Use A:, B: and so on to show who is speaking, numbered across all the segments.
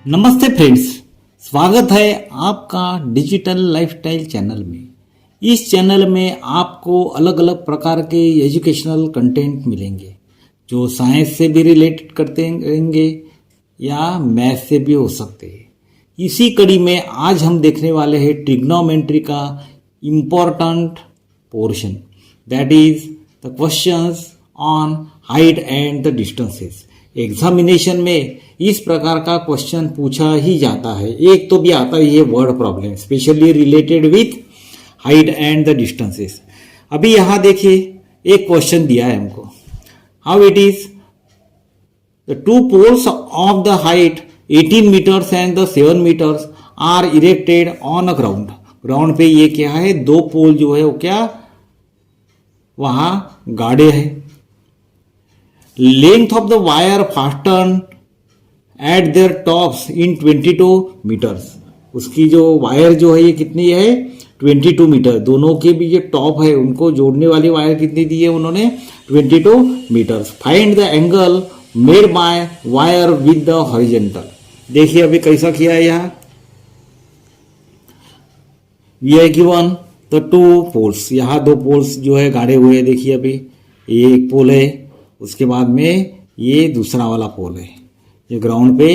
A: नमस्ते फ्रेंड्स, स्वागत है आपका डिजिटल लाइफस्टाइल चैनल में। इस चैनल में आपको अलग अलग प्रकार के एजुकेशनल कंटेंट मिलेंगे जो साइंस से भी रिलेटेड करते रहेंगे या मैथ से भी हो सकते हैं। इसी कड़ी में आज हम देखने वाले हैं ट्रिग्नोमेट्री का important portion, that is the questions on height and the distances. Examination में इस प्रकार का क्वेश्चन पूछा ही जाता है। एक तो भी आता ही है word problem, specially related with height and the distances. अभी यहां देखिए एक क्वेश्चन दिया है हमको, how it is the two poles of the height 18 metres and the 7 metres are erected on a ground. Ground पे ये क्या है, दो पोल जो है वो क्या वहां गाड़े हैं। Length of the wire fasten at their tops in 22 metres. उसकी जो वायर जो है ये कितनी है, 22 मीटर। दोनों के भी जो टॉप है उनको जोड़ने वाली वायर कितनी दी है उन्होंने, 22 metres. Find the angle made by wire with the horizontal. देखिए अभी कैसा किया है यहाँ, ये है गिवन द टू पोल्स। यहाँ दो पोल्स जो है गाड़े हुए हैं। देखिए अभी ये एक पोल है, उसके बाद में ये दूसरा वाला पोल है। ये ग्राउंड पे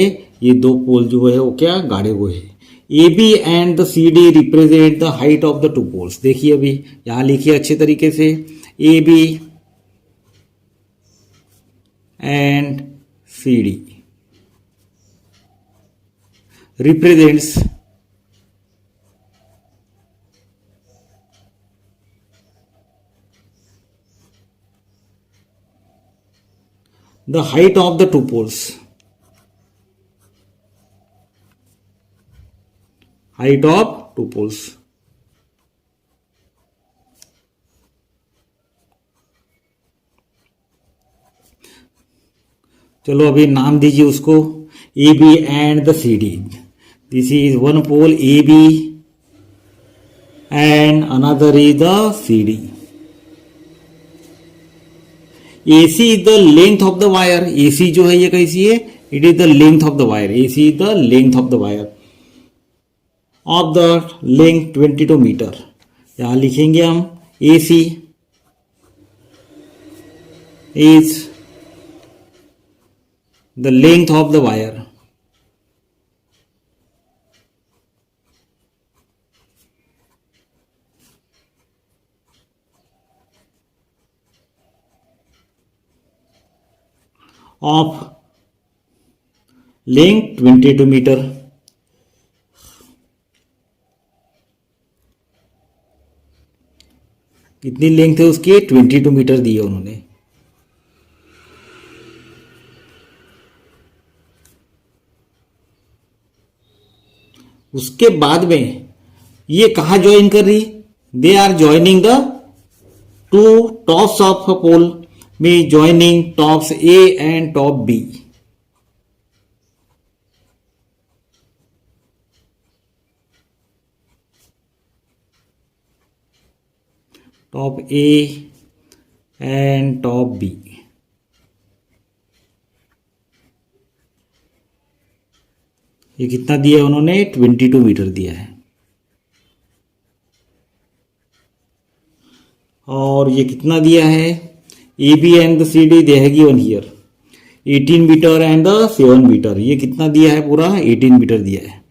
A: ये दो पोल जो है वो क्या गाड़े हुए हैं। A B and the C D represent the height of the two poles. देखिए अभी यहां लिखिए अच्छे तरीके से, A B and C D represents the height of the two poles. Height of two poles. चलो अभी नाम दीजिए उसको, A B and the C D. This is one pole A B and another is the C D. AC is the length of the wire. AC जो है ये कैसी है, it is the length of the wire. AC is the length of the wire of the length 22 metre. यहां लिखेंगे हम AC is the length of the wire of length 22 metre. कितनी length है उसकी, 22 मीटर दी है उन्होंने। उसके बाद में ये कहां ज्वाइन कर रही, they are joining the two tops of a pole में, joining tops A and top B. Top A and top B. ये कितना दिया है उन्होंने, 22 मीटर दिया है। और ये कितना दिया है, AB and the CD they have given here 18 metre and the 7 metre. ये कितना दिया है, पूरा 18 मीटर दिया है,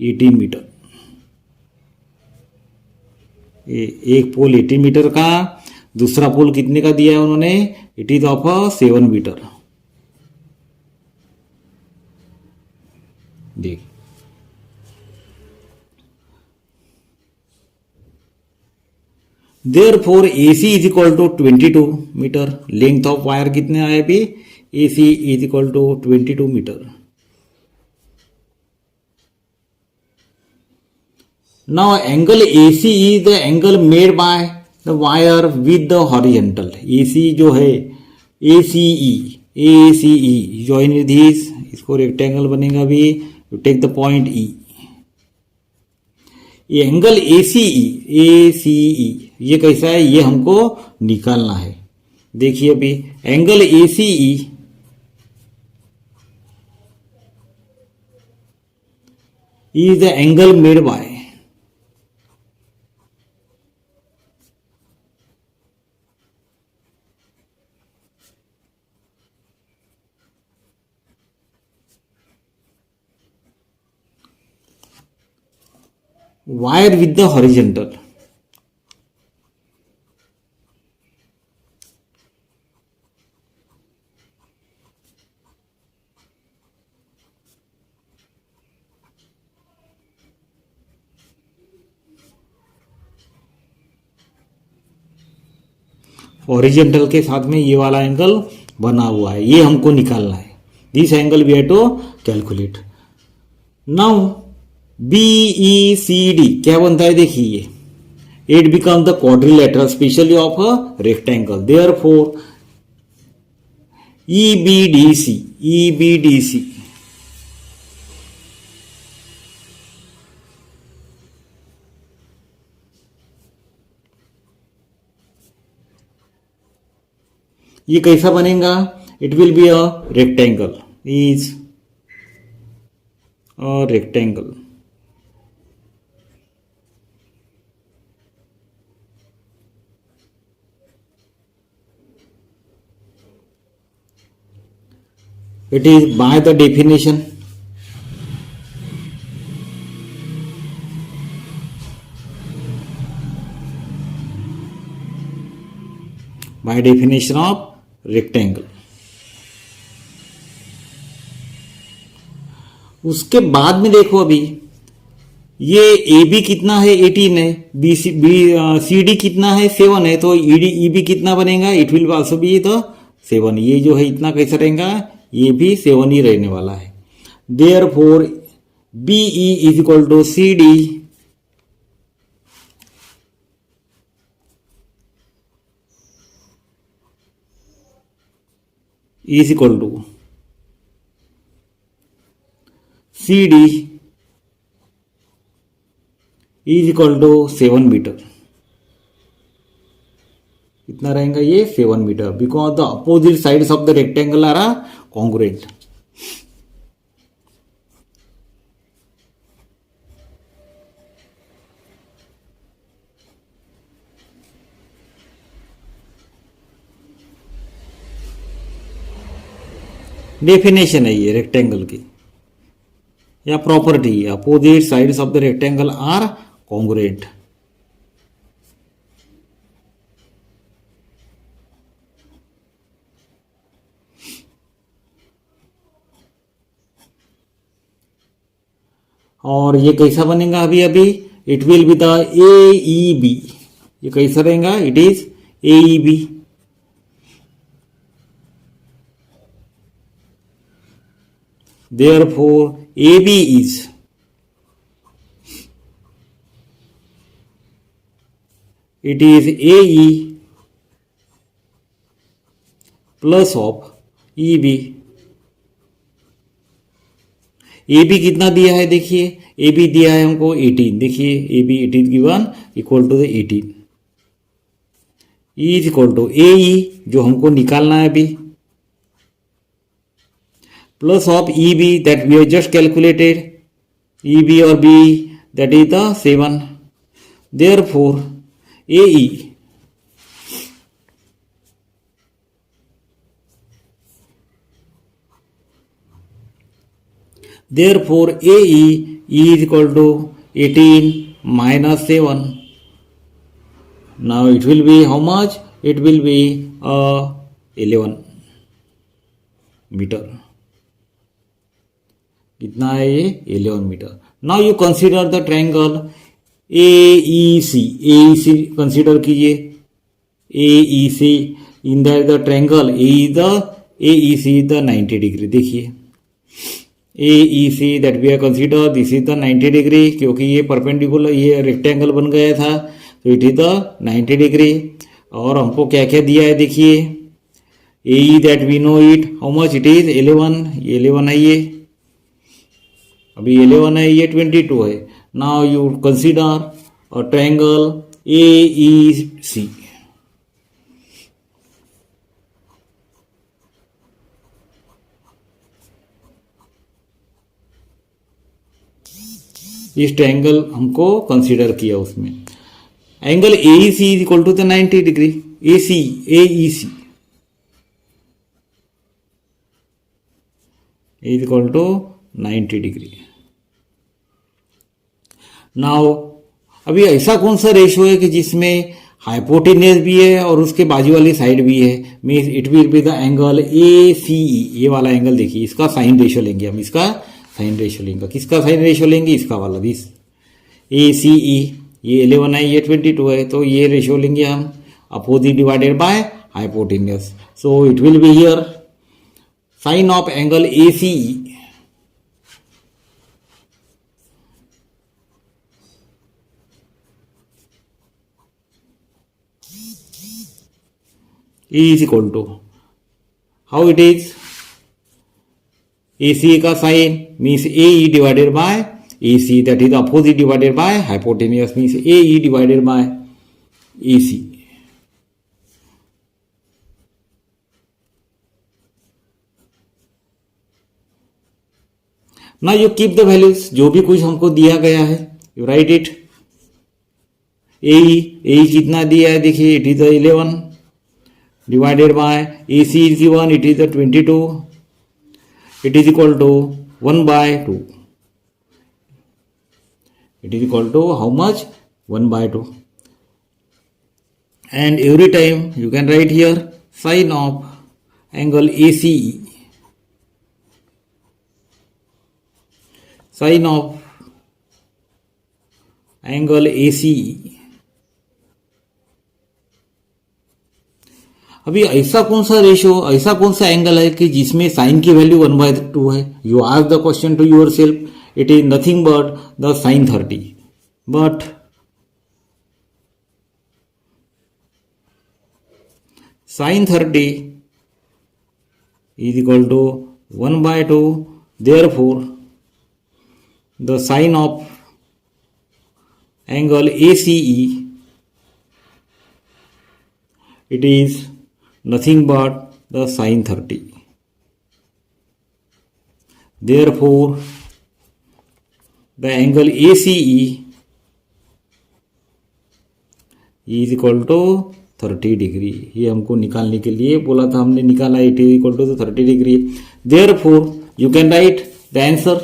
A: 18 मीटर। एक पोल 18 मीटर का, दूसरा पोल कितने का दिया है उन्होंने, इट इज ऑफ 7 मीटर। देख Therefore AC is equal to 22 metre. Length of wire कितने आए भी, AC is equal to 22 metre. Now angle AC is the angle made by the wire with the horizontal। AC जो है ACE join with this, इसको rectangle बनेगा भी, you take the point E। ये angle ACE ये कैसा है, ये हमको निकालना है। देखिए अभी angle ACE is the angle made by wire with the horizontal. Horizontal के साथ में ये वाला एंगल बना हुआ है, ये हमको निकालना है. This angle we have to calculate. Now B E C D क्या बनता है देखिए, it become the quadrilateral specially of a rectangle. Therefore E B D C ये कैसा बनेगा, it will be a rectangle, is a rectangle. It is by the definition. By definition of rectangle. उसके बाद में देखो अभी ये A B कितना है 18 है, बी सी डी कितना है 7 है, तो ई बी कितना बनेगा, it will also be the 7. ये जो है इतना कैसा रहेगा, ये भी 7 ही रहने वाला है. Therefore B E is equal to C D is equal to C D is equal to 7 metre. कितना रहेगा ये 7 metre, because the opposite sides of the rectangle are congruent. Definition है ये रेक्टेंगल की या property, opposite sides of the rectangle are congruent. और ये कैसा बनेगा अभी अभी, it will be the A E B. ये कैसा रहेगा, it is A E B. Therefore, AB is AE plus of EB. AB कितना दिया है देखिए, AB दिया है हमको 18. देखिए AB 18 given equal to 18 is equal to AE जो हमको निकालना है अभी, plus of EB that we have just calculated, EB or B that is the 7. Therefore AE is equal to 18 minus 7. Now it will be how much, it will be 11 metre. कितना है ये 11 metre. Now you consider the triangle A E C consider कीजिए. A E C in the triangle A E C the 90 degree. देखिए A E C that we are consider this is the 90 degree, क्योंकि ये perpendicular ये rectangle बन गया था, तो it is the 90 degree. और हमको क्या क्या दिया है देखिए, A E that we know it how much, it is 11. ये 11 है, ये अभी 11 है, ये 22 है. Now you consider a triangle A E C. इस ट्रायंगल हमको कंसीडर किया उसमें। Angle A C is equal to the 90 degree. A C is equal to 90 degree. Now अभी ऐसा कौन सा रेशो है कि जिसमें हाइपोटेन्यूज भी है और उसके बाजू वाली साइड भी है, means it will be the angle A C E. ये वाला एंगल देखिए, इसका साइन रेशो लेंगे हम, इसका साइन रेशो लेंगे। किसका साइन रेशो लेंगे? इसका वाला, दिस ए सी ई। ये 11 है, ये 22 है, तो ये रेशो लेंगे हम, opposite divided by hypotenuse. So it will be here sine of angle A C E is equal to, how it is, AC का sine means AE divided by AC, that is opposite divided by hypotenuse, means AE divided by AC. Now you keep the values, जो भी कुछ हमको दिया गया है, you write it. AE कितना दिया है देखिए, it is 11 divided by AC is given, it is 22, it is equal to 1 by 2. It is equal to how much? 1 by 2. And every time you can write here sine of angle ACE. Sine of angle ACE. अभी ऐसा कौन सा ratio, ऐसा कौन सा angle है कि जिसमें साइन की वैल्यू 1/2 है? You ask the question to yourself, it is nothing but the sin 30. But sin 30 is equal to 1/2. Therefore, the sine of angle ACE, it is nothing but the sin 30. Therefore, the angle ACE is equal to 30 degree. ये हमको निकालने के लिए बोला था, हमने निकाला, it is equal to 30 degree. Therefore, you can write the answer,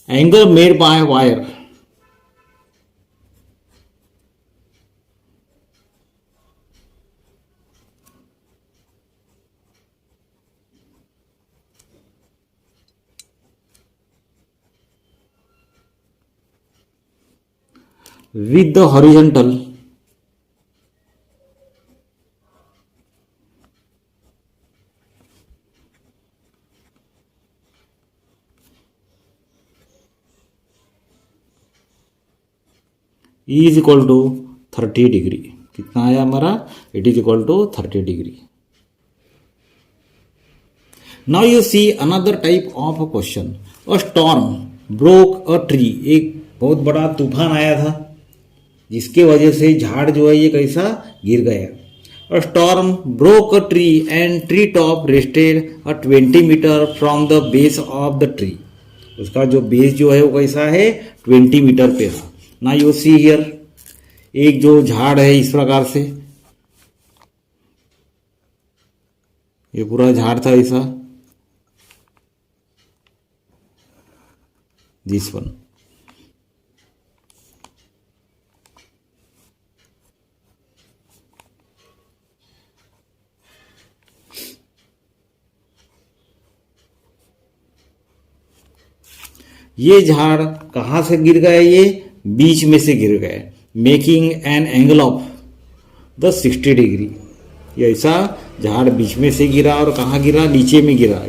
A: angle made by wire with the horizontal is equal to 30 degree. कितना आया हमारा? It is equal to 30 degree. Now you see another type of a question. A storm broke a tree. एक बहुत बड़ा तूफान आया था जिसके वजह से झाड़ जो है ये कैसा गिर गया। A storm broke a tree and tree top rested a 20 metre from the base of the tree. उसका जो बेस जो है वो कैसा है? 20 मीटर पे था। ना यू सी हियर, एक जो झाड़ है इस प्रकार से, ये पूरा झाड़ था ऐसा, दिस वन। ये झाड़ कहां से गिर गए? ये बीच में से गिर गए, making an angle of the 60 degree. ये ऐसा झाड़ बीच में से गिरा और कहाँ गिरा? नीचे में गिरा।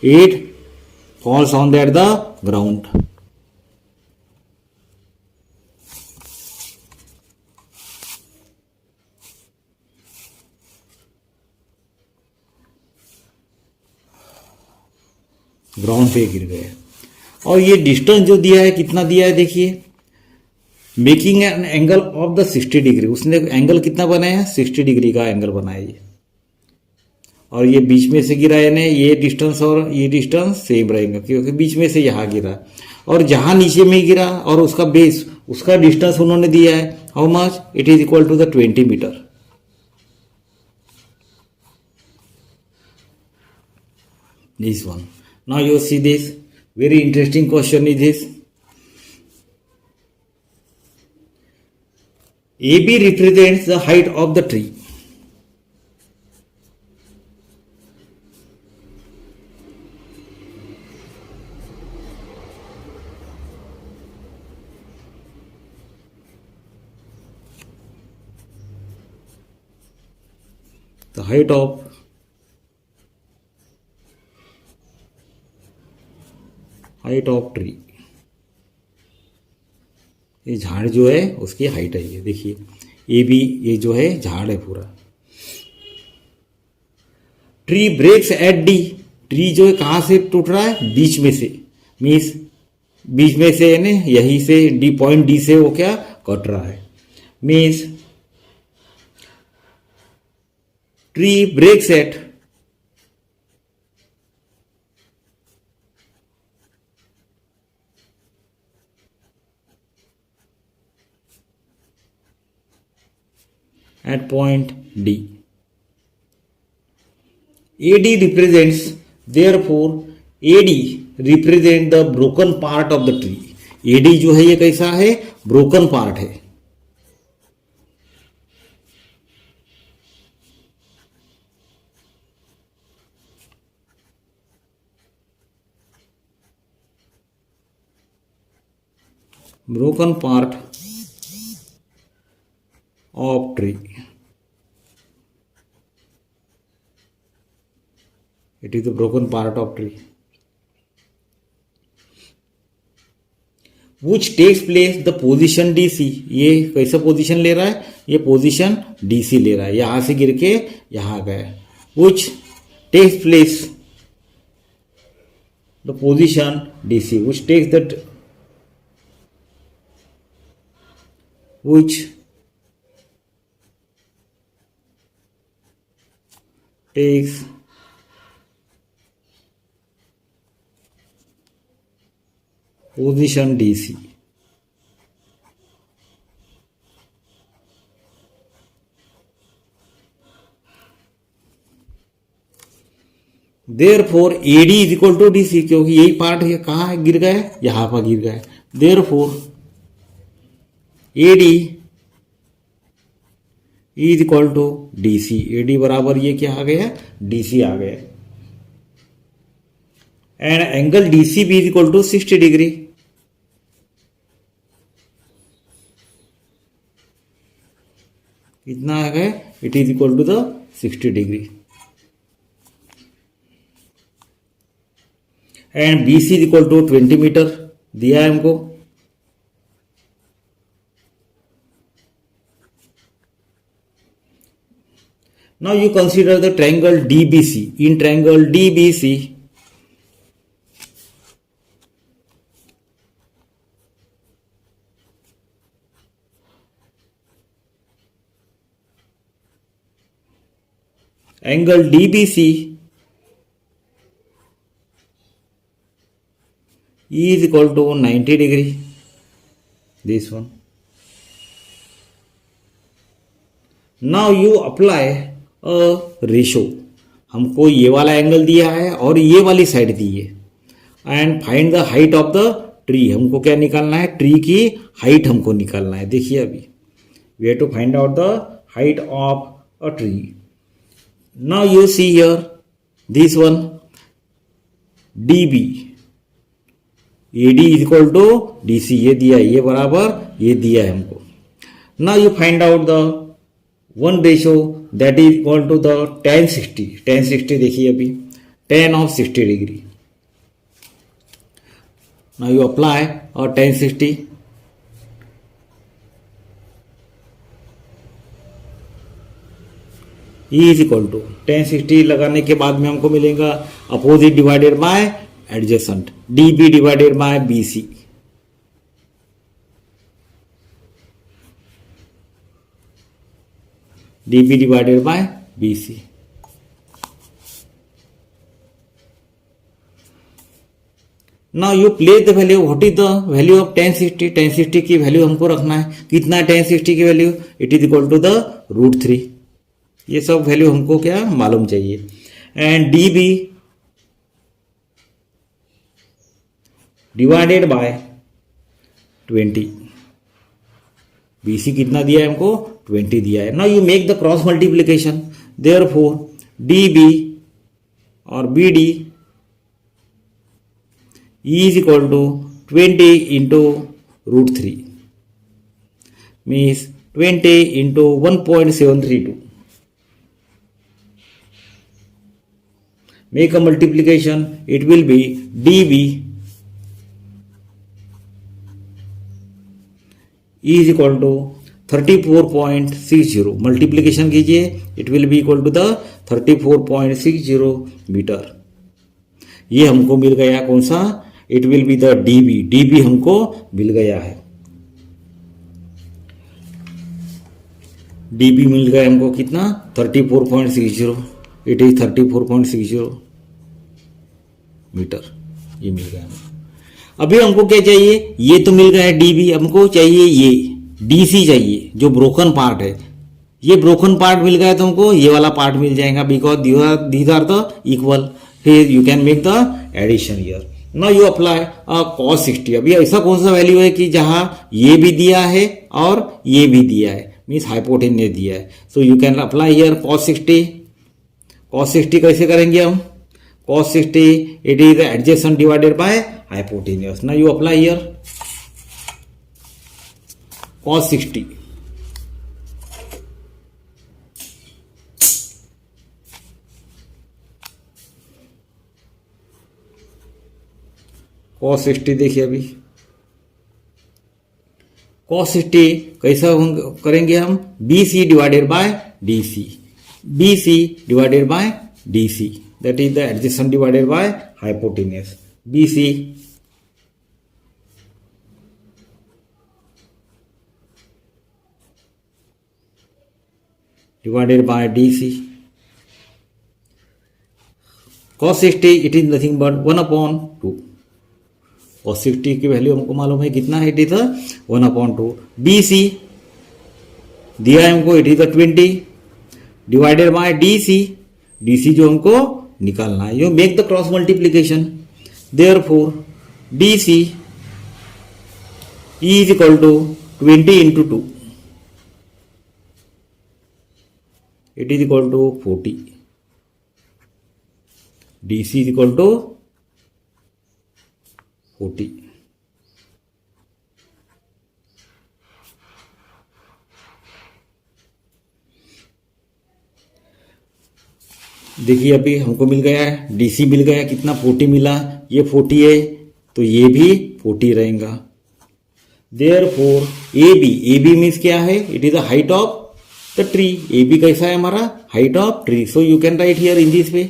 A: It falls on that the ground. Ground पे गिर गए। और ये डिस्टेंस जो दिया है, कितना दिया है देखिए, making an angle of the 60 degree. उसने एंगल कितना बनाया? 60 डिग्री का एंगल बनाया ये। और ये बीच में से गिरा है, ये डिस्टेंस और ये डिस्टेंस सेम रहेंगे क्योंकि बीच में से यहाँ गिरा। और जहां नीचे में गिरा और उसका बेस, उसका डिस्टेंस उन्होंने दिया है, how much, it is equal to the 20 metre. This one. Now you see this very interesting question is this. AB represents the height of the tree. The height of tree. ये झाड़ जो है उसकी height है, ये देखिए ये भी, ये जो है झाड़ है पूरा. Tree breaks at D. Tree जो है कहां से टूट रहा है, बीच में से, मीन्स बीच में से यानी यहीं से डी, पॉइंट डी से वो क्या कट रहा है. Means tree breaks at point D. AD represents, therefore AD represent the broken part of the tree. AD जो है ये कैसा है, ब्रोकन पार्ट है. Broken part of tree. It is the broken part of tree which takes place the position DC. ये कैसा position ले रहा है, ये पोजीशन DC ले रहा है, यहां से गिर के यहां गया. which takes place the position DC, which takes that, which takes position DC. Therefore AD is equal to DC, क्योंकि यही पार्ट ये कहाँ गिर गया है, यहां पर गिर गया है. Therefore AD is equal to DC. AD बराबर ये क्या आ गया, DC आ गया. एंड एंगल DC भी इज इक्वल टू 60 डिग्री. कितना आ गया, it is equal to the 60 degree. And BC is equal to 20 metre दिया है हमको. Now you consider the triangle DBC. In triangle DBC angle DBC is equal to 90 degree. This one. Now you apply a ratio. हमको ये वाला angle दिया है और ये वाली साइड दी है. And find the height of the tree. हमको क्या निकालना है, ट्री की हाइट हमको निकालना है. देखिए अभी we have to find out the height of a tree. Now you see here this one DB, AD is equal to DC. ये दिया है, ये बराबर ये दिया है हमको. Now you find out the one ratio that is equal to the tan 60. tan 60 देखिए अभी tan of 60 degree. Now you apply और tan 60. E is equal to tan 60 लगाने के बाद में हमको मिलेगा opposite divided by adjacent, DB divided by BC. DB divided by BC. Now you place the value, what is the value of tan 60? tan 60 की value हमको रखना है, कितना tan 60 की value? It is equal to the √3। ये सब value हमको क्या मालूम चाहिए। And D B divided by 20, BC कितना दिया है हमको? 20 दिया है। Now you make the cross multiplication, therefore DB और BD is equal to 20 into √3, means 20 into 1.732. Make a multiplication, it will be DB is equal to 34.60. Multiplication कीजिए, it will be equal to the 34.60 metre. ये हमको मिल गया कौन सा? It will be the DB हमको मिल गया है। DB मिल गया हमको कितना? 34.60। इट इज 34.60 मीटर, ये मिल गया हमको। अभी हमको क्या चाहिए? ये तो मिल गया है DB, हमको चाहिए ये DC चाहिए, जो ब्रोकन पार्ट है। ये ब्रोकन पार्ट मिल गया तो हमको ये वाला पार्ट मिल जाएगा, because these are the equal. फिर you can make the addition here. Now you apply cos 60। अभी ऐसा कौन सा वैल्यू है कि जहां ये भी दिया है और ये भी दिया है, मीन्स हाइपोटेन्यूस दिया है। सो you can apply here cos 60। cos 60 कैसे करेंगे हम? cos 60 it is adjacent divided by hypotenuse. Now you apply here cos 60। cos 60 देखिए, अभी cos 60 कैसा करेंगे हम? BC divided by DC, BC divided by DC, that is the adjacent divided by hypotenuse. BC divided by DC. cos 60 it is nothing but 1/2। cos 60 की value हमको मालूम है कितना है? It is 1/2। BC दिया है हमको, it is 20 divided by DC जो हमको निकालना है। You make the cross multiplication, therefore DC is equal to 20 into 2, it is equal to 40। DC is equal to 40। देखिए अभी हमको मिल गया है, DC मिल गया कितना? 40 मिला। ये 40 है तो ये भी 40 रहेगा। देयरफॉर AB मीन्स क्या है? It is the height of the tree। AB कैसा है हमारा? Height of tree. So you can write here in this way,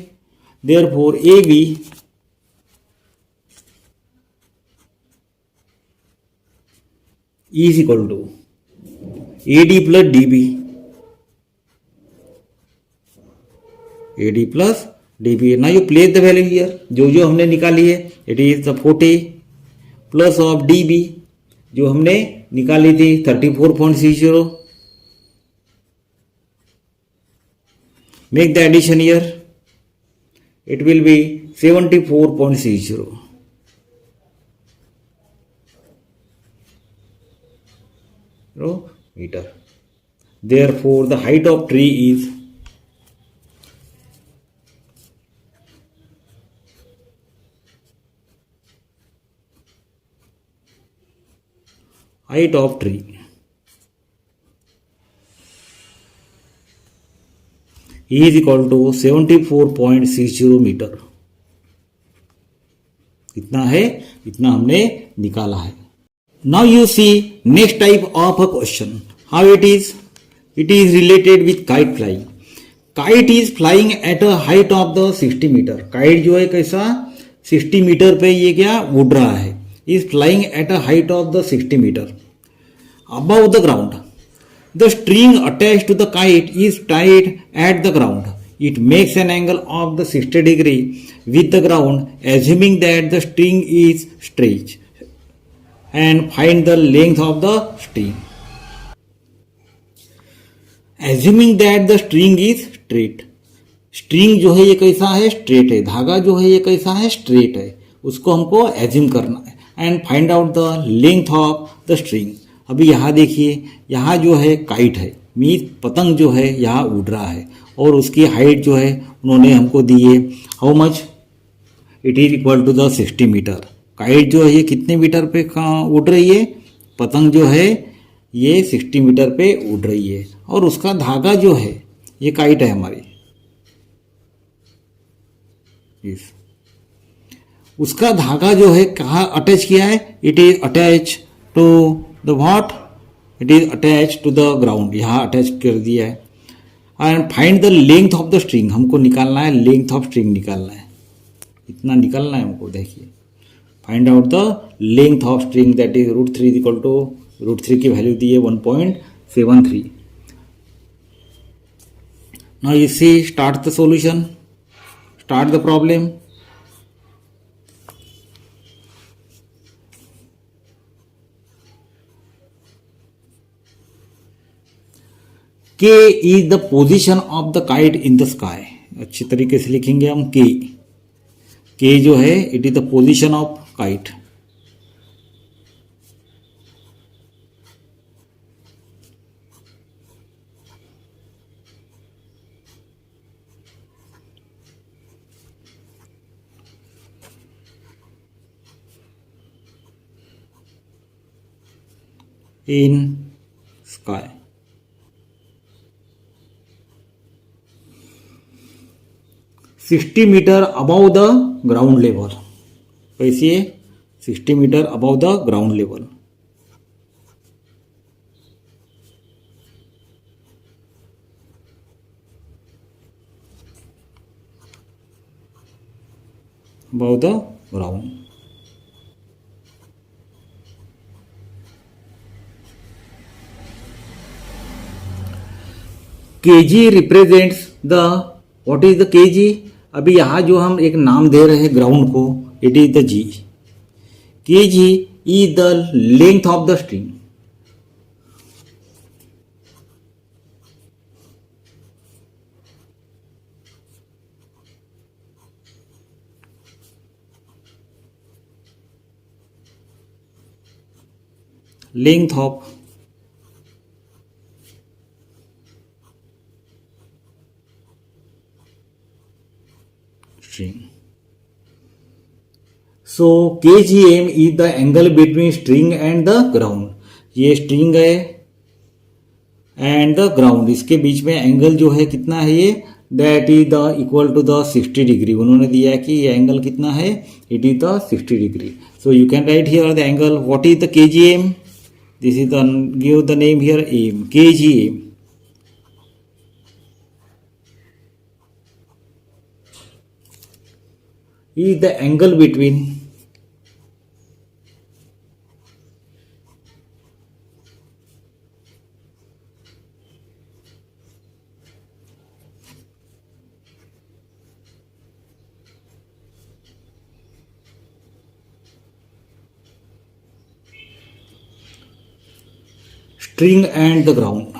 A: therefore AB is equal to AD plus DB, AD plus DB। Now you place the value here, जो हमने निकाली है। It is the 40 plus of DB जो हमने निकाली थी 34.60। Make the addition here, it will be 74.60 meter. Therefore the height of tree is is equal to 74.60 metre. इतना है, इतना हमने निकाला है। Now you see next type of a question, how it is related with kite flying. Kite is flying at a height of the 60 metre. Kite जो है कैसा? 60 metre पे ये क्या उड़ रहा है। Is flying at a height of the 60 metre above the ground. The string attached to the kite is tied at the ground. It makes an angle of the 60 degree with the ground, assuming that the string is straight, and find the length of the string. Assuming that the string is straight, string जो है ये कैसा है, straight है, धागा जो है ये कैसा है, स्ट्रेट है, उसको हमको एज्यूम करना है. And find out the length of the string. अभी यहाँ देखिए, यहाँ जो है काइट है, मीन्स पतंग जो है यहाँ उड़ रहा है, और उसकी हाइट जो है उन्होंने हमको दी है, how much, it is equal to the 60 metre. Kite जो है ये कितने मीटर पे उड़ रही है, पतंग जो है ये 60 मीटर पे उड़ रही है, और उसका धागा जो है ये काइट है हमारी, उसका धागा जो है कहाँ अटैच किया है, it is attach to the what, it is attach to the ground, यहाँ अटैच कर दिया है. And find the length of the string, हमको निकालना है लेंथ ऑफ स्ट्रिंग, निकालना है, इतना निकालना है हमको. देखिए, find out the length of string, that is √3 equal to √3 की वैल्यू दी है 1.73. Now you see, start the solution, start the problem. K is the position of the kite in the sky. अच्छी तरीके से लिखेंगे हम K. K जो है it is the position of kite. in sky. $60 metre above the ground level. कैसी है, 60 metre above the ground level. Above the ground. kg represents the, what is the kg. अभी यहाँ जो हम एक नाम दे रहे हैं ग्राउंड को, it is the g. kg is the length of the string. Length of string. So KGM is the angle between string and the ground. ये स्ट्रिंग है एंड द ग्राउंड, इसके बीच में एंगल जो है कितना है ये, that is the equal to the 60 degree. उन्होंने दिया है कि ये एंगल कितना है, it is the 60 degree. So you can write here the angle. What is the KGM, this is the, give the name here M, KGM. is the angle between string and the ground.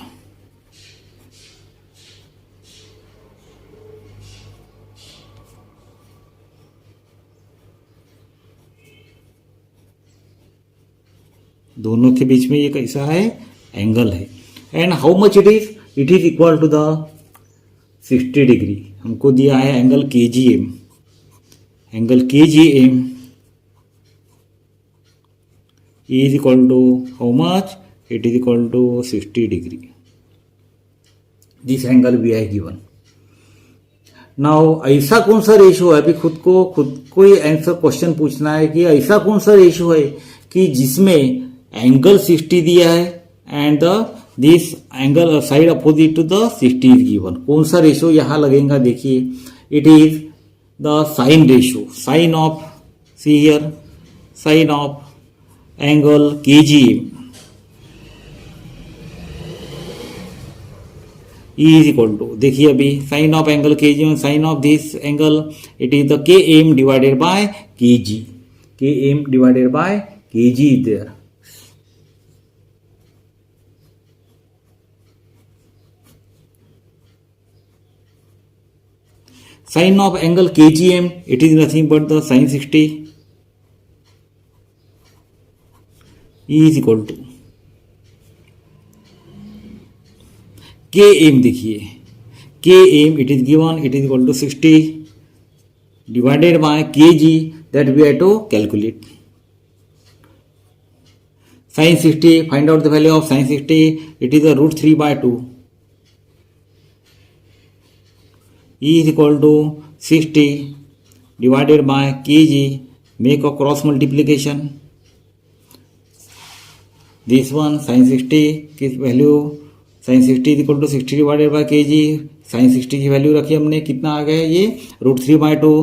A: दोनों के बीच में ये कैसा है, angle है. And how much it is equal to the 60 degree. हमको दिया है angle KGM. Angle KGM is equal to how much, it is equal to 60 degree. This angle we है गिवन. नाउ ऐसा कौन सा रेशो है, अभी खुद को ही आंसर क्वेश्चन पूछना है कि ऐसा कौन सा रेशो है कि जिसमें एंगल 60 दिया है and this angle side opposite to the 60 is given. कौन सा रेशो यहां लगेगा, देखिए, it is the sine ratio. Sine of, see here, sine of angle KGM E is equal to, देखिए अभी sign of angle K G, sine of this angle it is the K M divided by K G, K M divided by K G is there. Sine of angle KGM, it is nothing but the sin 60. E is equal to KM, देखिए KM it is given, it is equal to 60 divided by KG that we have to calculate. Sin 60, find out the value of sin 60, it is a root 3 by 2. E is equal to 60 divided by kg, make a cross multiplication. This one sin 60 की value, sin 60 is equal to 60 divided by kg, sin 60 की value रखी हमने, कितना आ गया ये root 3 by 2,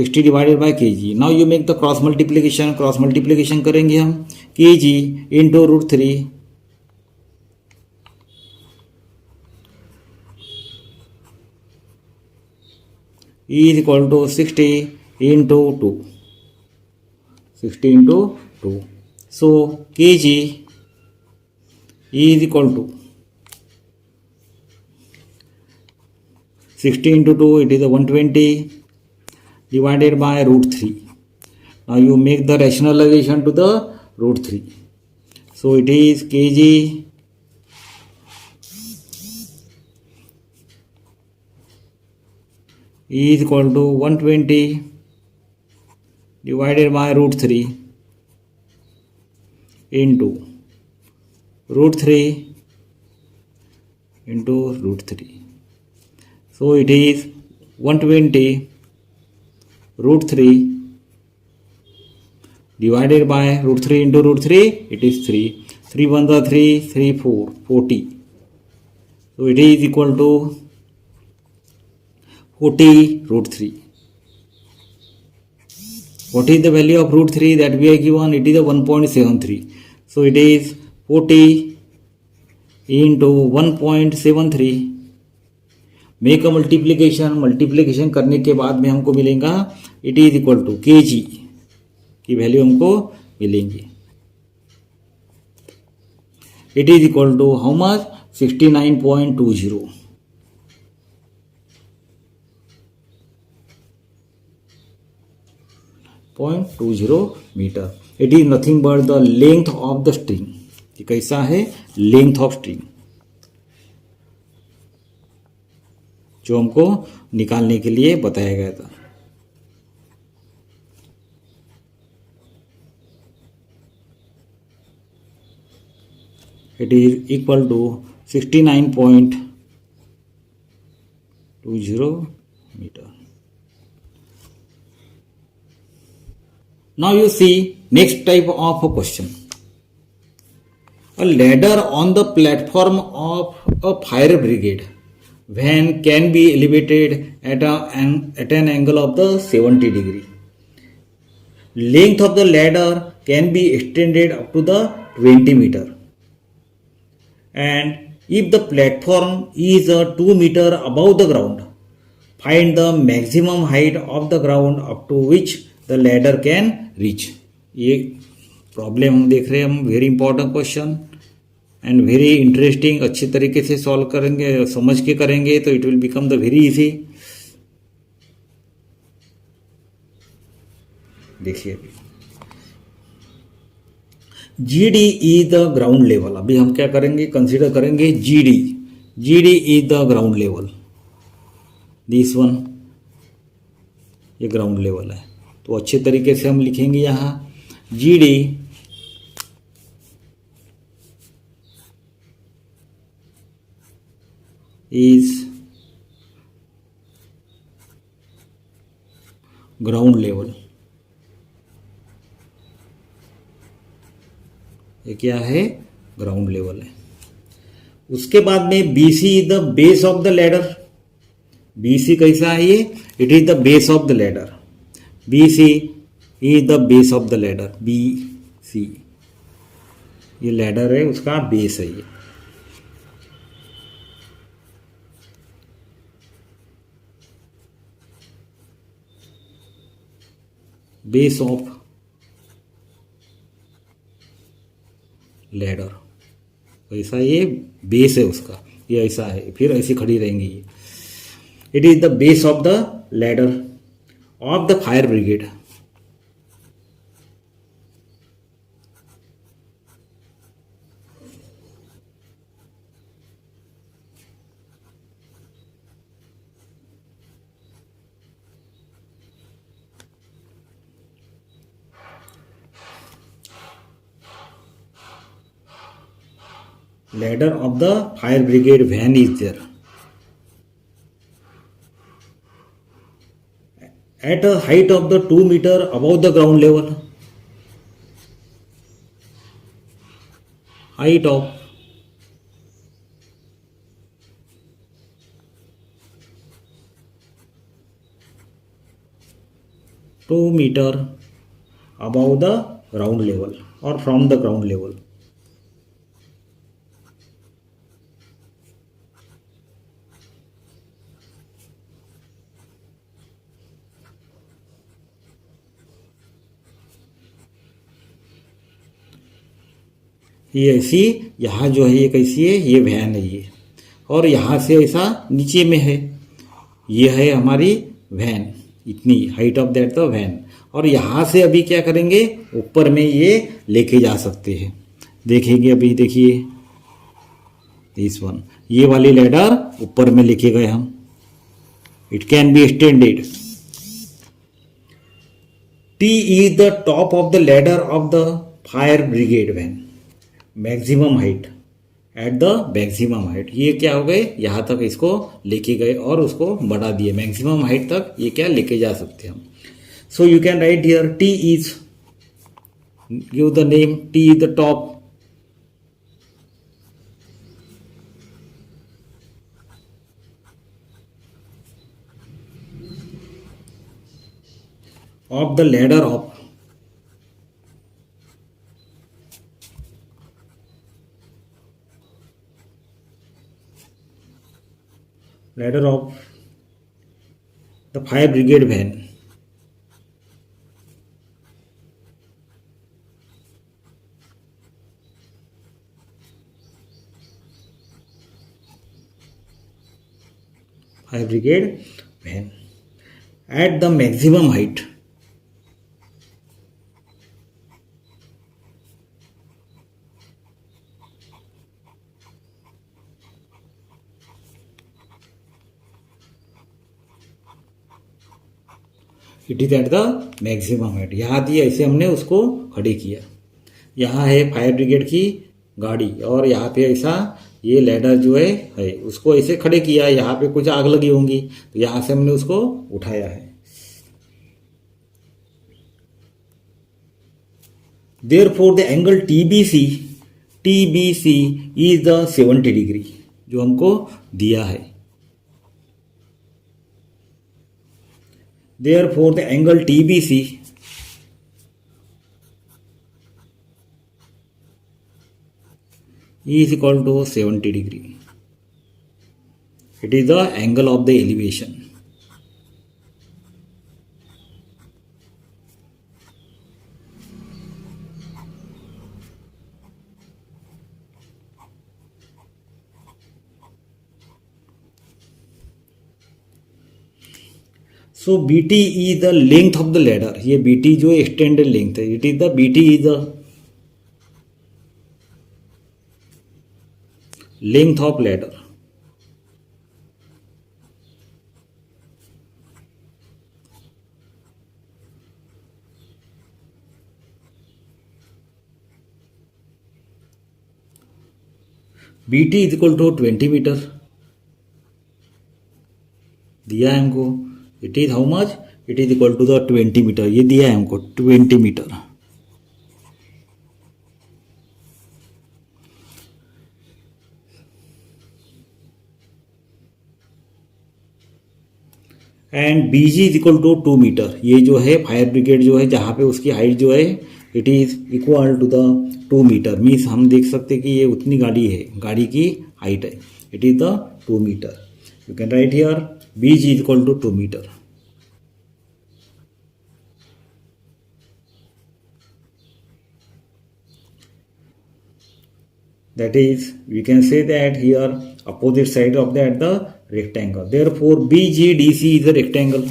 A: 60 divided by kg. Now you make the cross multiplication, cross multiplication करेंगे हम kg into root 3. E is equal to 60 into 2. 60 into 2. So kg is equal to 60 into 2, it is a 120 divided by root 3. Now you make the rationalization to the root 3. So it is kg is equal to 120 divided by root 3 into root 3 into root 3. So it is 120 root 3 divided by root 3 into root 3, it is 3. 3 1 the 3, 3 4, 40. So it is equal to 40 root 3. What is the value of root 3 that we are given? It is a 1.73. So it is 40 into 1.73. Make a multiplication. Multiplication करने के बाद में हमको मिलेगा it is equal to के जी की value हमको मिलेंगी. It is equal to how much 69.20. Metre. It is nothing but the length of the string. ये कैसा है? लेंथ ऑफ स्ट्रिंग, जो हमको निकालने के लिए बताया गया था. It is equal to 69.20 metre. Now you see next type of a question. A ladder on the platform of a fire brigade van can be elevated at an angle of the 70 degree. Length of the ladder can be extended up to the 20 meter. And if the platform is 2 meter above the ground, find the maximum height of the ground up to which the ladder can reach. ये problem हम देख रहे हैं, हम very important question and very interesting. अच्छे तरीके से solve करेंगे, समझ के करेंगे तो it will become the very easy. देखिए G D is the ground level. अभी हम क्या करेंगे? कंसीडर करेंगे G D. G D is the ground level. This one ये ग्राउंड लेवल है, तो अच्छे तरीके से हम लिखेंगे यहाँ G D is ground level. ये क्या है? ग्राउंड लेवल है. उसके बाद में B C is the base of the ladder. B C कैसा है? ये it is the base of the ladder. BC is the base of the ladder. BC ये लैडर है, उसका बेस है ये. Base of ladder. ऐसा ये बेस है उसका, ये ऐसा है, फिर ऐसी खड़ी रहेंगी ये। It is the base of the ladder of the fire brigade. Ladder of the fire brigade van is there at a height of the 2 meter above the ground level. Height of 2 meter above the ground level or from the ground level. ये ऐसी, यहाँ जो है ये कैसी है, ये van है ये, और यहाँ से ऐसा नीचे में है, ये है हमारी वैन, इतनी height of that the van. और यहाँ से अभी क्या करेंगे, ऊपर में ये लेके जा सकते हैं, देखेंगे अभी। देखिए दिस वन, ये वाली लैडर ऊपर में लेके गए हम, it can be extended. T is the top of the ladder of the fire brigade van, maximum height at the maximum height. ये क्या हो गए, यहाँ तक इसको लेके गए और उसको बढ़ा दिए, मैक्सिमम हाइट तक ये क्या लेके जा सकते हैं हम। सो you can write here T is, give the name, T is the top of the ladder of the fire brigade van. Fire brigade van at the maximum height. It is eight the maximum height. यहाँ थी, ऐसे हमने उसको खड़ी किया। यहाँ है fire brigade की गाड़ी और यहाँ पे ऐसा ये लैडर जो है उसको ऐसे खड़े किया। यहाँ पे कुछ आग लगी होंगी तो यहाँ से हमने उसको उठाया है। Therefore the angle TBC is the 70 degree जो हमको दिया है। Therefore, the angle TBC is equal to 70 degree. It is the angle of the elevation. So BT is the length of the ladder. ये BT जो extended length है, it is the BT is the length of ladder. BT is equal to 20 metre दिया है हमको। It is how much, it is equal to the 20 metre, ये दिया है हमको 20 metre. And BG is equal to 2 metre. ये जो है फायर ब्रिगेड जो है जहाँ पे उसकी हाइट जो है it is equal to the 2 metre. Means हम देख सकते कि ये उतनी गाड़ी है, गाड़ी की हाइट है, it is the 2 metre. You can write here BG is equal to 2 metre. That is, we can say that here opposite side of that the rectangle. Therefore, BGDC is a rectangle.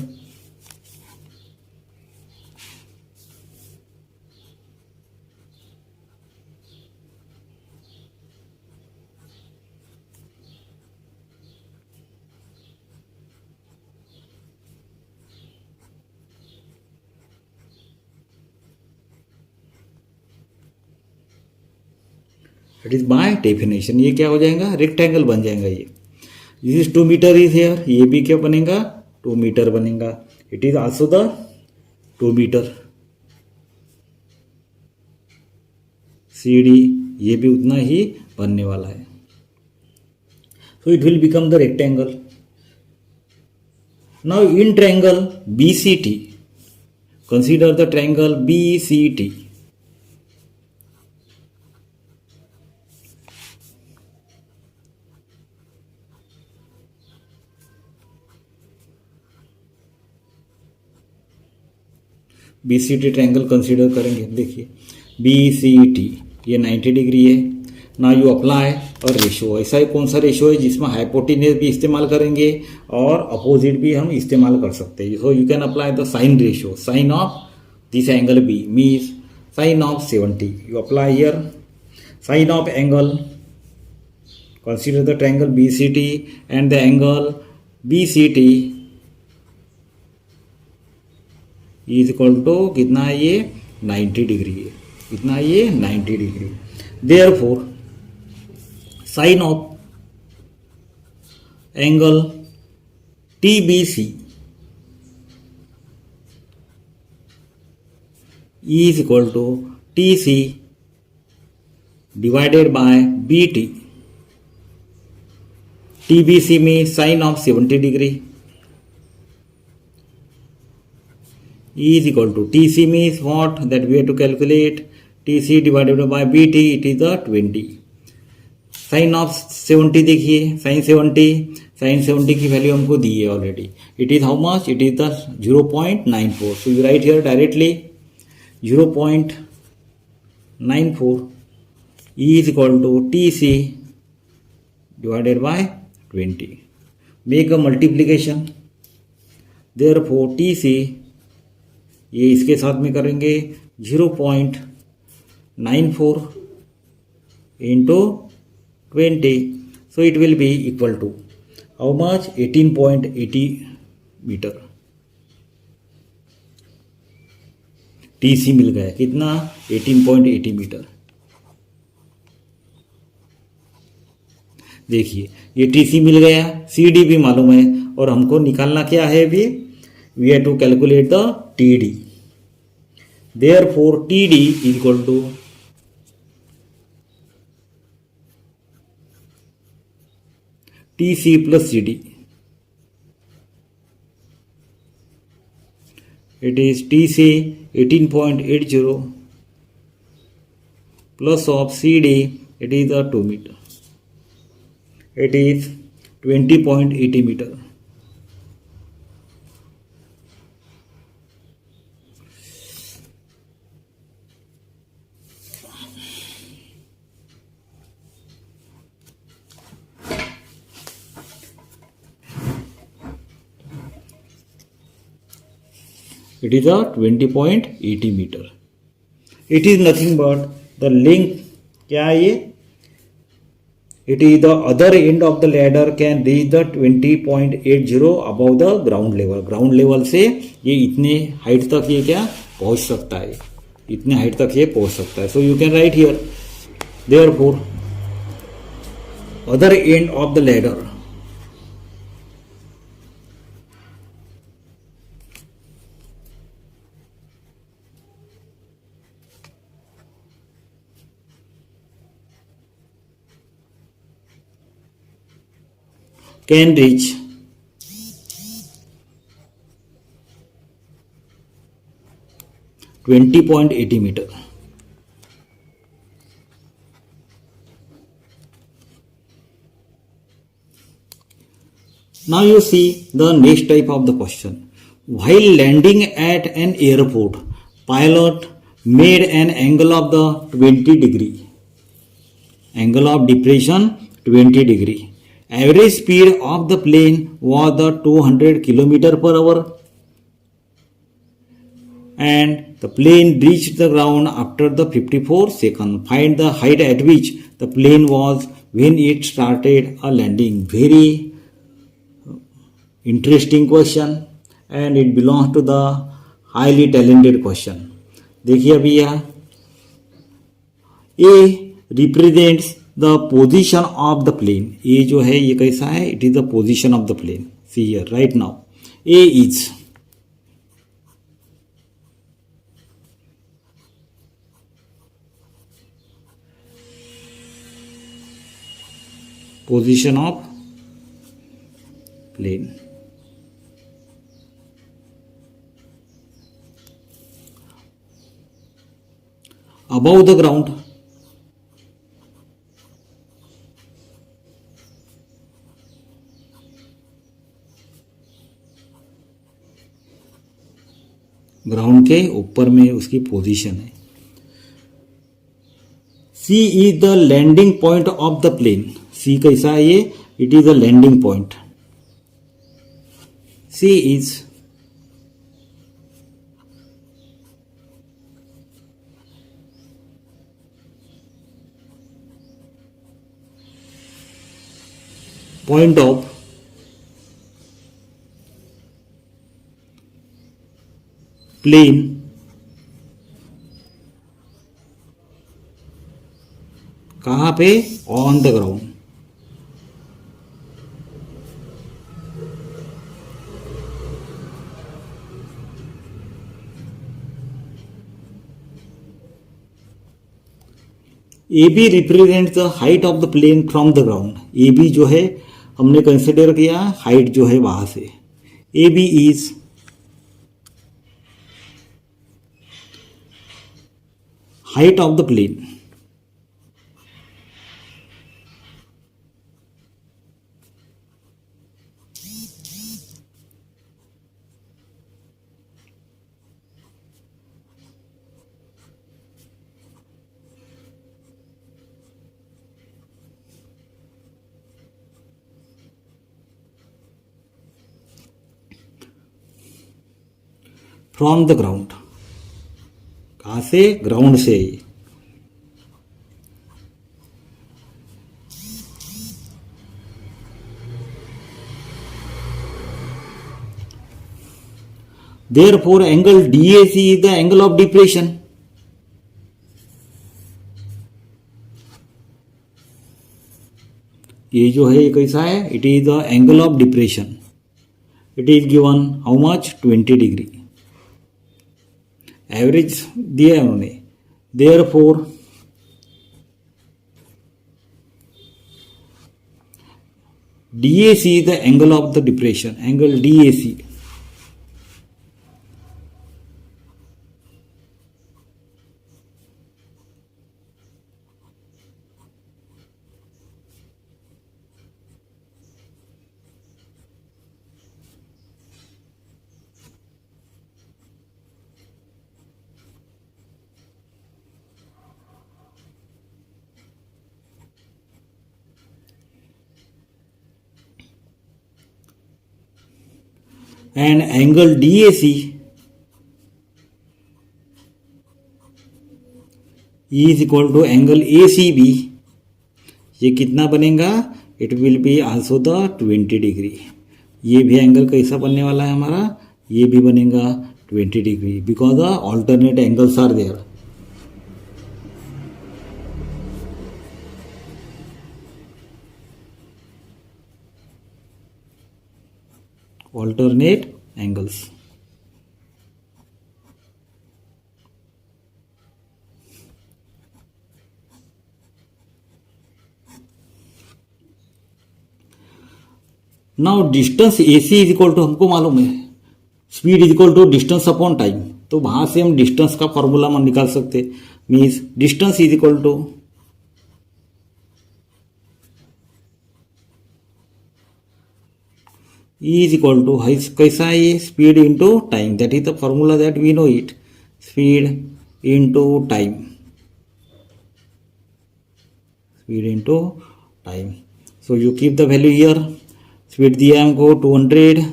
A: It is by definition ये क्या हो जाएगा, rectangle बन जाएगा। ये this 2 metre is here, ये भी क्या बनेगा, 2 मीटर बनेगा। It is also the 2 metre. C D ये भी उतना ही बनने वाला है। So it will become the rectangle. Now in triangle B C T, consider the triangle B C T. B C T triangle consider करेंगे। देखिए बी सी टी ये 90 डिग्री है। ना यू अप्लाई और रेशो, ऐसा ही कौन सा रेशो है जिसमें हाइपोटेन्यूज भी इस्तेमाल करेंगे और अपोजिट भी हम इस्तेमाल कर सकते हैं। So you can apply the sine ratio, sine of this angle B means sine of 70। You apply here sine of angle, consider the triangle B C T and the angle B C T is equal to कितना है, ये 90 degree है। कितना है ये, 90 degree. Therefore sine of angle T B C is equal to T C divided by B T. T B C में sine of 70 degree is equal to TC means what, that we have to calculate TC divided by BT, it is the 20। Sine of 70 देखिए, sine 70 की value हमको दी है already. It is how much, it is the 0.94। So you write here directly 0.94 is equal to TC divided by 20। Make a multiplication, therefore TC ये इसके साथ में करेंगे 0.94 into 20। So it will be equal to how much, 18.80 metre. TC मिल गया कितना, 18.80 metre. देखिए ये टीसी मिल गया, सीडी भी मालूम है और हमको निकालना क्या है अभी, we have to calculate the TD। Therefore TD is equal to TC plus CD। It is TC 18.80 plus of CD, it is a 2 meter, it is 20.80 meter। It is a 20.80 meter। It is nothing but the length, क्या है ये, it is the other end of the ladder can reach the 20.80 above the ground level। Ground level से ये इतने height तक ये क्या पहुंच सकता है, इतने हाइट तक ये पहुंच सकता है। सो you can write here therefore other end of the ladder can reach 20.80 meter। Now you see the next type of the question। While landing at an airport, pilot made an angle of the 20 degree। Angle of depression 20 degree. Average speed of the plane was the 200 kilometer per hour, and the plane reached the ground after the 54 seconds. Find the height at which the plane was when it started a landing. Very interesting question, and it belongs to the highly talented question. देखिए अभी यह A represents the position of the plane. A जो है ये कैसा है? It is the position of the plane. See here right now A is position of plane. Above the ground, ground के ऊपर में उसकी पोजीशन है. C is the landing point of the plane. C कैसा है ये? It is the landing point. C is point of plane कहाँ पे? On the ground. A B represent the height of the plane from the ground. A B जो है हमने consider किया height जो है वहां से. A B is height of the plane from the ground. कहां से? ग्राउंड से. Therefore, angle DAC is the angle of depression. ये जो है ये कैसा है? It is the angle of depression. It is given how much? 20 degree. Average दिया है उन्होंने. Therefore, DAC is the angle of the depression. Angle DAC. And angle DAC is equal to angle ACB. ये कितना बनेगा? It will be also the 20 degree. ये भी angle कैसा बनने वाला है हमारा? ये भी बनेगा 20 degree because the alternate angles are there. alternate angles. Now distance AC is equal to हमको मालूम है speed is equal to distance upon time. तो वहां से हम डिस्टेंस का फॉर्मूला हम निकाल सकते. Means distance is equal to E is equal to कैसा है ये? Speed into time. That is the formula that we know it. Speed into time. speed into time. So you keep the value here. Speed दिया हमको 200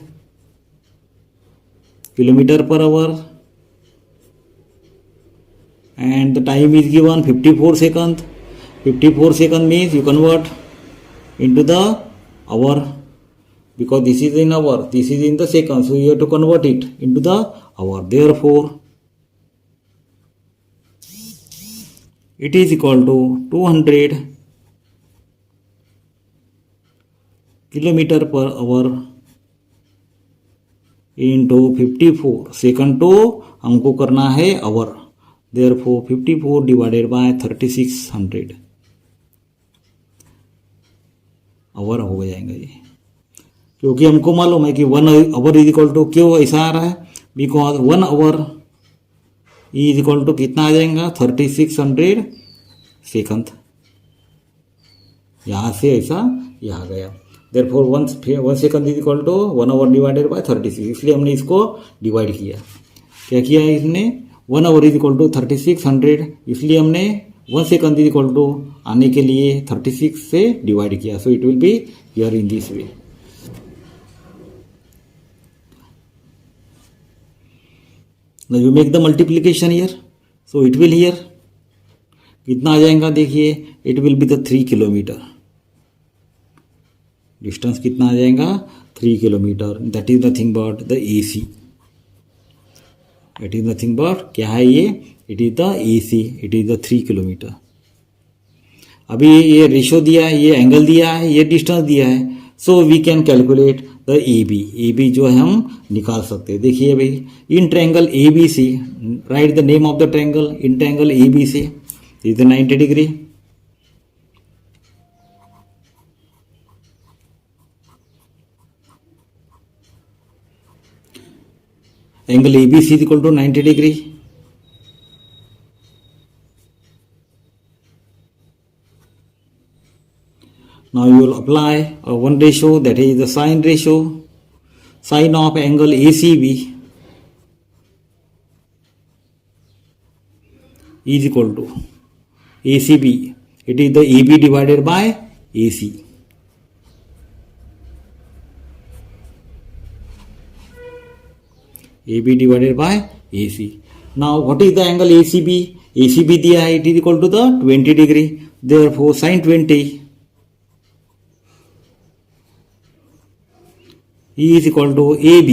A: kilometre per our and the time is given 54 seconds. 54 seconds means you convert into the hour, because this is in hour, this is in the second, so you have to convert it into the hour. Therefore it is equal to 200 kilometre per hour into 54 second तो हमको करना है hour. Therefore 54 divided by 3600 hour हो जाएगा ये, क्योंकि हमको मालूम है कि 1 आवर इज इक्वल टू, क्यों ऐसा आ रहा है, because 1 hour is equal to कितना आ जाएगा 3600 सेकंड. यहाँ से ऐसा यहाँ गया. Therefore 1 second is equal to 1 hour divided by 36, इसलिए हमने इसको डिवाइड किया. क्या किया है इसने, 1 आवर इज इक्वल टू 3600, इसलिए हमने 1 सेकंड इज इक्वल टू आने के लिए 36 से डिवाइड किया. सो it will be here in this way. Now you make the multiplication here, so it will here कितना आ जाएगा, देखिए it will be the 3 kilometre. Distance कितना आ जाएगा 3 kilometre. That is nothing but the AC. It is nothing but क्या है ये, it is the AC, it is the 3 kilometre. अभी ये रेशो दिया है, ये एंगल दिया है, ये डिस्टेंस दिया है, so we can calculate the AB जो है हम निकाल सकते हैं. देखिए भाई, in triangle ABC, write the name of the triangle. In triangle ABC is the 90 degree. Angle ABC is equal to 90 degree. Now you will apply one ratio, that is the sine ratio. Sine of angle ACB is equal to ACB. It is the AB divided by AC. AB divided by AC. Now what is the angle ACB? ACB दिया है, it is equal to the 20 degree. Therefore sin 20 is equal to AB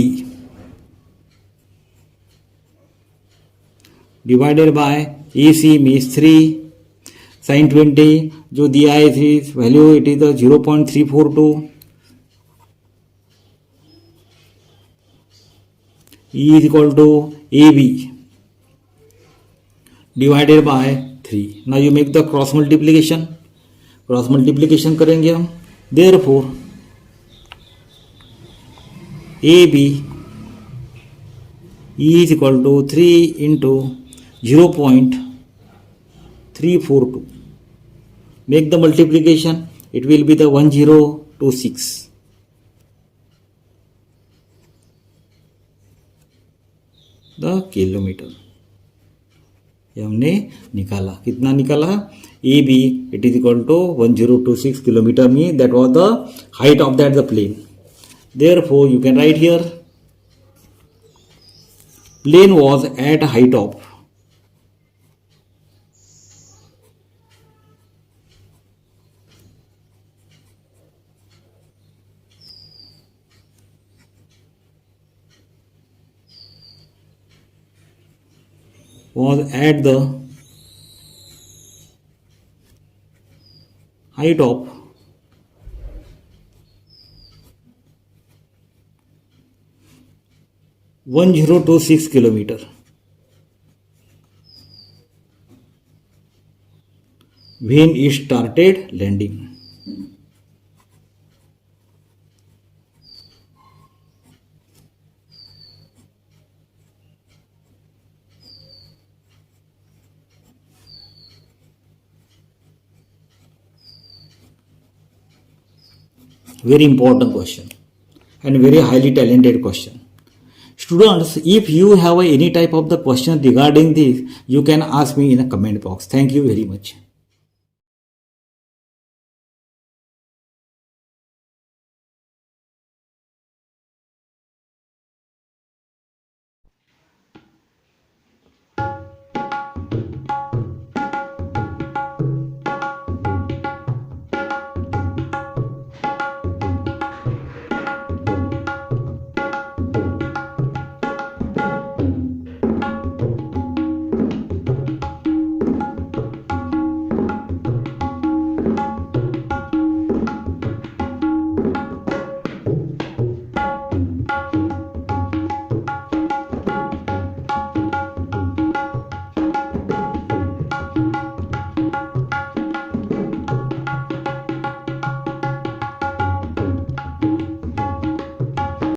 A: divided by AC means 3. sin 20 जो दिया है इस value, it is the 0.342. E is equal to AB divided by 3. Now you make the cross multiplication. Cross multiplication करेंगे हम. Therefore AB is equal to 3 into 0.342. Make the multiplication. It will be the 1026. The kilometre. ये हमने निकाला. कितना निकाला, AB it is equal to 1026 kilometre mean that was the height of that the plane. Therefore you can write here plane was at height of was at the height of 1026 kilometer when it started landing. Very important question and very highly talented question. Students, if you have any type of the question regarding this, you can ask me in a comment box. Thank you very much.